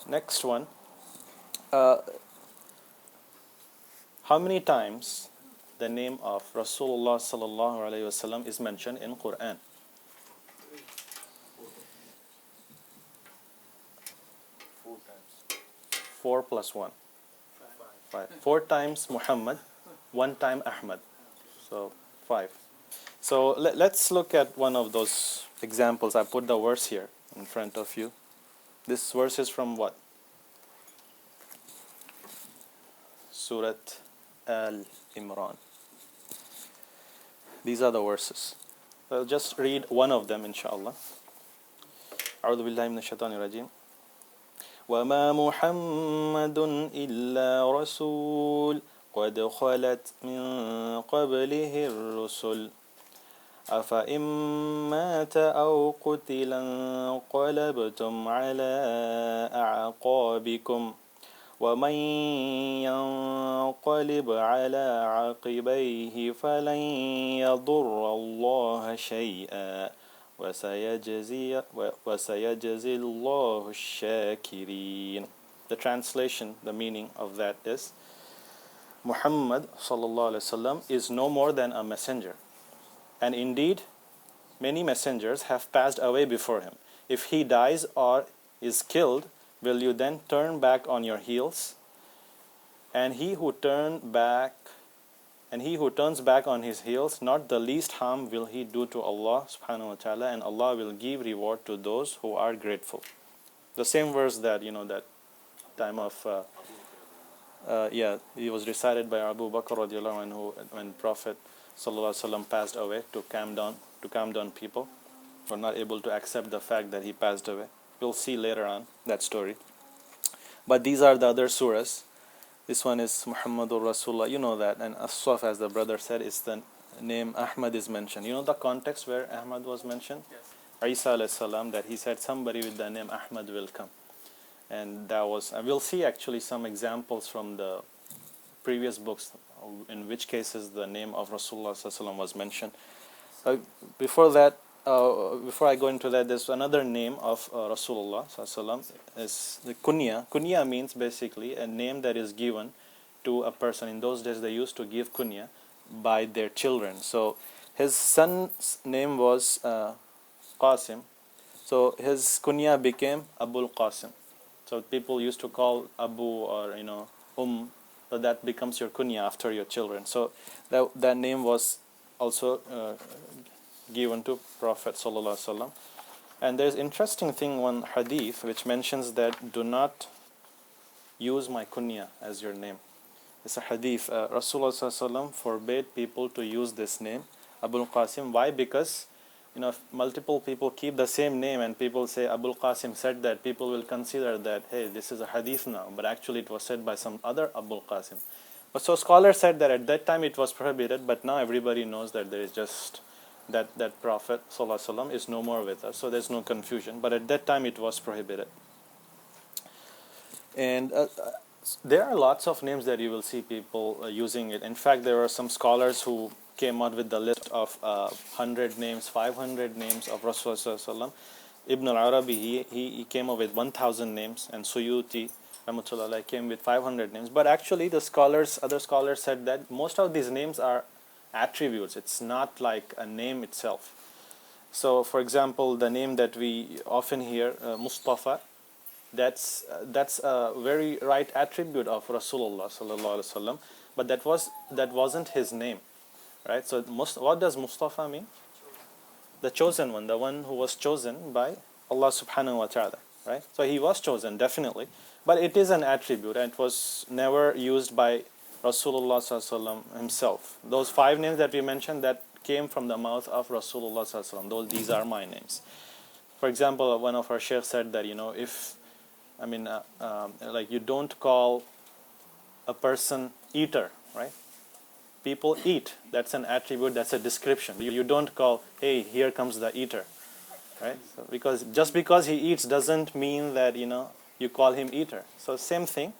Next one. Uh, how many times the name of Rasulullah Sallallahu Alaihi Wasallam is mentioned in Quran? 4 times. 4 plus 1. 5. 5. 4 times Muhammad, 1 time Ahmad. So 5. So let's look at one of those examples. I put the verse here in front of you. This verse is from what? Surat Al-Imran. These are the verses. I'll just read one of them, inshallah. أعوذ بالله من الشيطان الرجيم. وما محمد إلا رسول قد خلت من قبله الرسل أفإن مات أو قتل انقلبتم على أعقابكم ومن ينقلب على عقبيه فلن يضر الله شيئا وسيجزي الله الشاكرين. The translation, the meaning of that is, Muhammad sallallahu alaihi wasallam is no more than a messenger, and indeed many messengers have passed away before him. If he dies or is killed, will you then turn back on your heels? And he who turns back on his heels, not the least harm will he do to Allah subhanahu wa ta'ala, and Allah will give reward to those who are grateful. The same verse that, that time of, it was recited by Abu Bakr radiallahu anhu when Prophet sallallahu alaihi wasallam passed away, to calm down people who were not able to accept the fact that he passed away. We'll see later on that story. But these are the other surahs. This one is Muhammadur Rasulullah, you know that, and As-Saf, as the brother said, is the name Ahmad is mentioned. You know the context where Ahmad was mentioned? Yes. Isa alayhi salam, that he said somebody with the name Ahmad will come. And that was, and we'll see actually some examples from the previous books in which cases the name of Rasulullah sallallahu alaihi wasallam was mentioned. Before I go into that, there's another name of Rasulullah sallallahu alaihi wasallam, is the kunya. Kunya means basically a name that is given to a person. In those days they used to give kunya by their children. So his son's name was Qasim. So his kunya became Abul Qasim. So people used to call Abu or so that becomes your kunya after your children. So that name was also given to Prophet sallallahu alaihi wasallam. And there's interesting thing, one hadith which mentions that do not use my kunya as your name. It's a hadith. Rasulullah sallallahu alaihi wasallam forbade people to use this name, Abul Qasim. Why? Because if multiple people keep the same name and people say Abul Qasim said that, people will consider that, hey, this is a hadith now, but actually it was said by some other Abul Qasim. But so scholars said that at that time it was prohibited, but now everybody knows that there is just that Prophet sallallahu alaihi wasallam is no more with us, so there's no confusion. But at that time it was prohibited. And there are lots of names that you will see people using it. In fact, there are some scholars who came out with the list of 100 names, 500 names of Rasulullah sallallahu alaihi wasallam. Ibn al-Arabi, he came up with 1,000 names, and Suyuti rahmatullah came with 500 names. But actually other scholars said that most of these names are attributes. It's not like a name itself. So for example, the name that we often hear, Mustafa, that's a very right attribute of Rasulullah sallallahu alaihi wasallam, but that wasn't his name, right? So what does Mustafa mean? The chosen one, the one who was chosen by Allah subhanahu wa ta'ala, right? So he was chosen, definitely, but it is an attribute, and it was never used by Rasulullah sallallahu alaihi wasallam himself. Those 5 names that we mentioned, that came from the mouth of Rasulullah sallallahu alaihi wasallam. These are my names. For example, one of our sheikhs said that like you don't call a person eater, right? People eat. That's an attribute. That's a description. You don't call, hey, here comes the eater, right? So just because he eats doesn't mean that you call him eater. So same thing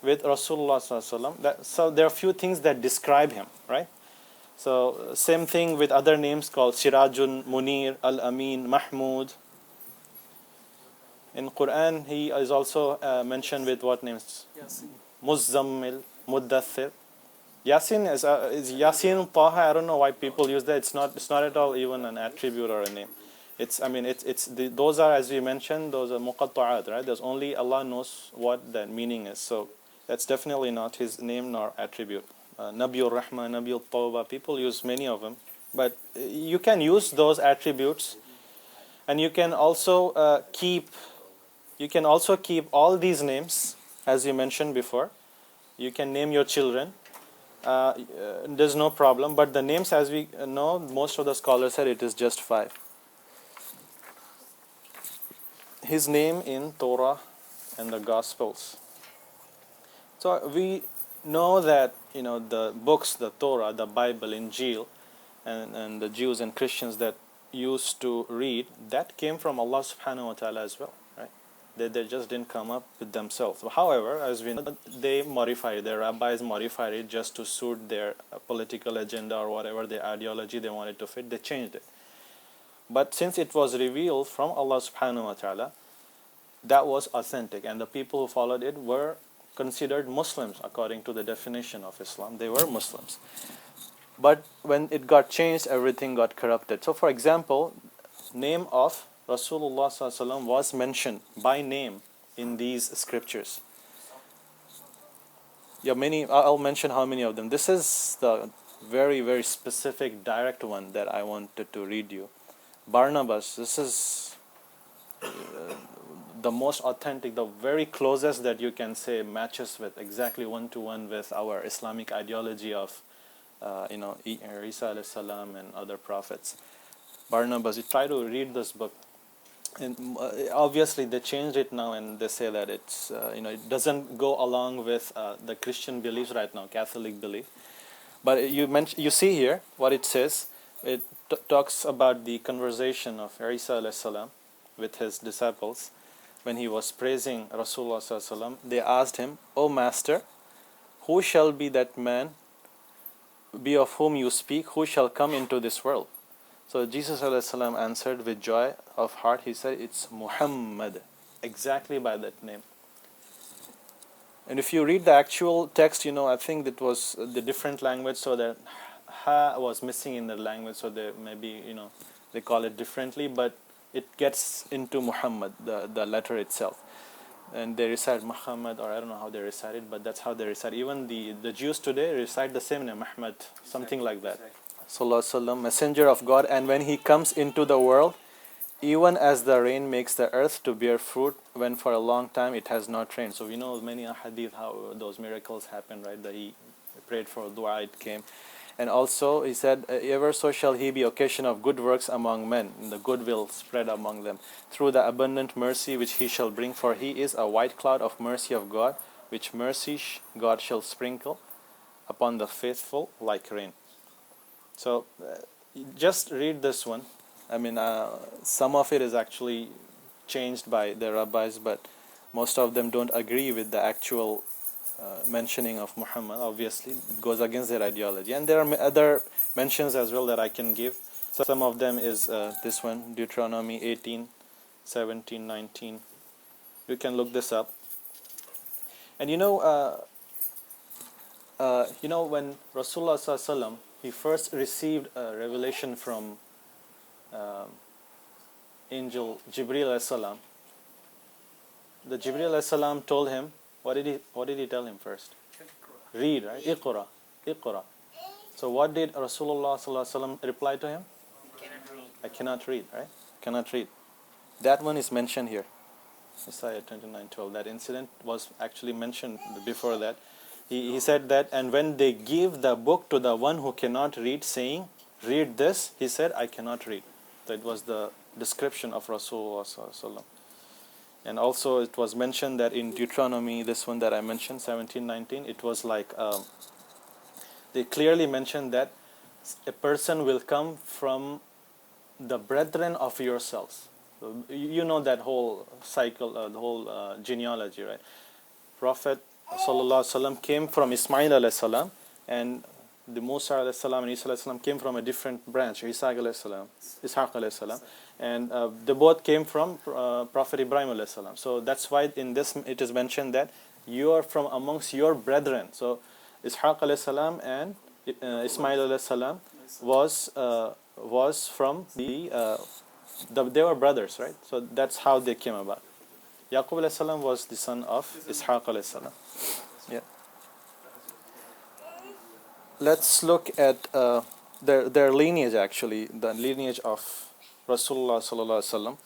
with Rasulullah sallallahu alaihi wasallam. So there are few things that describe him, right? So same thing with other names called Sirajun, Munir, Al-Amin, Mahmud. In Quran, he is also mentioned with what names? Yasin. Muzzammil, Muddathir. Yasin is Yasin, Taha. I don't know why people use that. It's not at all even an attribute or a name. Those are, as we mentioned, those are muqatta'at, right? There's only Allah knows what that meaning is. So that's definitely not his name nor attribute. Nabiul Rahma, Nabiul Tawbah, people use many of them. But you can use those attributes, and you can also keep all these names, as you mentioned before. You can name your children. There's no problem. But the names, as we know, most of the scholars said it is just 5. His name in Torah and the Gospels. So we know that the books, the Torah, the Bible, Injil, and the Jews and Christians that used to read, that came from Allah subhanahu wa ta'ala as well, right? They just didn't come up with themselves. However, as we know, they modified it. Their rabbis modified it just to suit their political agenda or whatever their ideology they wanted to fit. They changed it. But since it was revealed from Allah subhanahu wa ta'ala, that was authentic, and the people who followed it were considered Muslims according to the definition of Islam. They were Muslims. But when it got changed, everything got corrupted. So for example, name of Rasulullah sallallahu alaihi wasallam was mentioned by name in these scriptures. Yeah, I'll mention how many of them. This is the very, very specific direct one that I wanted to read you. Barnabas, this is the most authentic, the very closest that you can say matches with exactly one-to-one with our Islamic ideology of Isa alayhi salam and other prophets. Barnabas, you try to read this book, and obviously they changed it now, and they say that it's it doesn't go along with the Christian beliefs right now, Catholic belief. But you see here what it says. It talks about the conversation of Isa alayhi salam with his disciples when he was praising Rasulullah sallallahu alaihi wasallam. They asked him, "O Master, who shall be that man be of whom you speak, who shall come into this world?" So Jesus alayhi salam answered with joy of heart. He said, "It's Muhammad," exactly by that name. And if you read the actual text, I think it was the different language, so that ha was missing in the language, so they maybe they call it differently, but it gets into Muhammad, the letter itself. And they recite Muhammad, or I don't know how they recite it, but that's how they recite. Even the Jews today recite the same name, Ahmad, something like that. Sallallahu Alaihi Wasallam, messenger of God, and when he comes into the world, even as the rain makes the earth to bear fruit when for a long time it has not rained. So we know many hadith how those miracles happen, right? That he prayed for dua, it came. And also he said, ever so shall he be occasion of good works among men, and the good will spread among them, through the abundant mercy which he shall bring, for he is a white cloud of mercy of God, which mercy God shall sprinkle upon the faithful like rain. So just read this one. I mean, some of it is actually changed by the rabbis, but most of them don't agree with the actual mentioning of Muhammad. Obviously, it goes against their ideology. And there are other mentions as well that I can give. Some of them is this one, Deuteronomy 18, 17, 19. You can look this up. And when Rasulullah sallallahu alaihi wasallam, he first received a revelation from angel Jibreel alayhi salam. The Jibreel alayhi salam told him, what did he tell him first? Read, right? Iqra. So what did Rasulullah sallallahu alaihi wasallam reply to him? I cannot read, right? Cannot read. That one is mentioned here. Isaiah 29:12. That incident was actually mentioned before that. He said that, and when they give the book to the one who cannot read, saying, read this, he said, I cannot read. So it was the description of Rasulullah sallallahu alaihi wasallam. And also it was mentioned that in Deuteronomy, this one that I mentioned, 17:19, it was like, they clearly mentioned that a person will come from the brethren of yourselves. So you know that whole cycle, the whole genealogy, right? Prophet sallallahu alaihi wasallam came from Ismail alayhi salam, and the Musa alayhi salam and Isa alayhi salam came from a different branch, Ishaq alayhi salam, Ishaq alayhi salam, and they both came from Prophet Ibrahim alayhi salam. So that's why in this it is mentioned that you are from amongst your brethren. So Ishaq alayhi salam and Ismail alayhi salam was from they were brothers, right? So that's how they came about. Yaqub alayhi salam was the son of Ishaq alayhi salam. Yeah. Let's look at their lineage, actually, the lineage of Rasulullah sallallahu alaihi wasallam.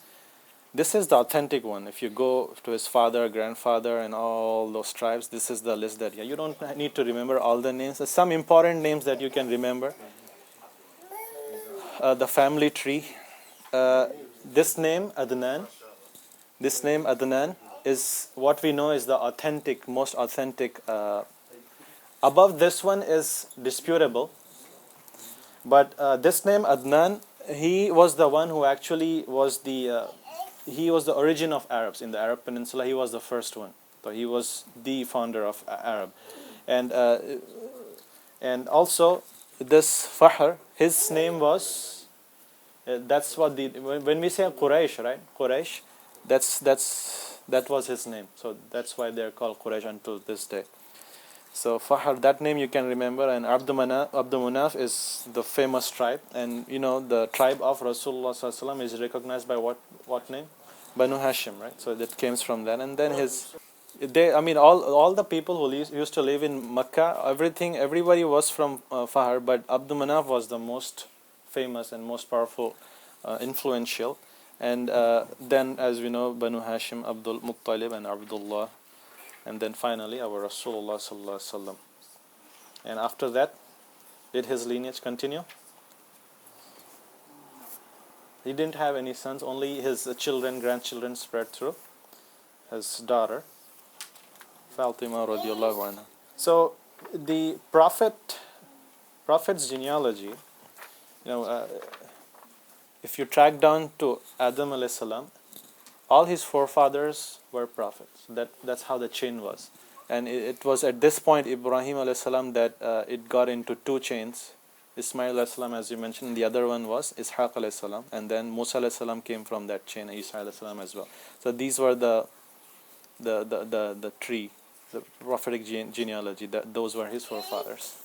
This is the authentic one. If you go to his father, grandfather, and all those tribes, this is the list that you don't need to remember all the names. There's some important names that you can remember. The family tree. This name Adnan is what we know is the authentic, most authentic. Above this one is disputable, but this name Adnan, he was the one who actually was he was the origin of Arabs in the Arab Peninsula. He was the first one, so he was the founder of Arab, and also this Fahr, his name was. That's what when we say Quraysh, right? Quraysh, that was his name. So that's why they're called Quraysh until this day. So Fahr, that name you can remember, and Abdul Manaf is the famous tribe, and the tribe of Rasulullah sallallahu alaihi wasallam is recognized by what name? Banu Hashim, right? So that comes from that, and then all the people who used to live in Mecca, everybody was from Fahr, but Abdul Manaf was the most famous and most powerful, influential, and then as we know, Banu Hashim, Abdul Muttalib, and Abdullah. And then finally our Rasulullah sallallahu alaihi wasallam. And after that, did his lineage continue? He didn't have any sons, only his children, grandchildren spread through his daughter, Fatima radiallahu anha. So the prophet's genealogy, if you track down to Adam alayhi salam, all his forefathers were prophets. That's how the chain was. And it was at this point, Ibrahim alayhi salam, that it got into two chains. Ismail alayhi salam, as you mentioned, the other one was Ishaq alayhi salam, and then Musa alayhi salam came from that chain, Isa alayhi salam as well. So these were the tree, the prophetic genealogy. Those were his forefathers.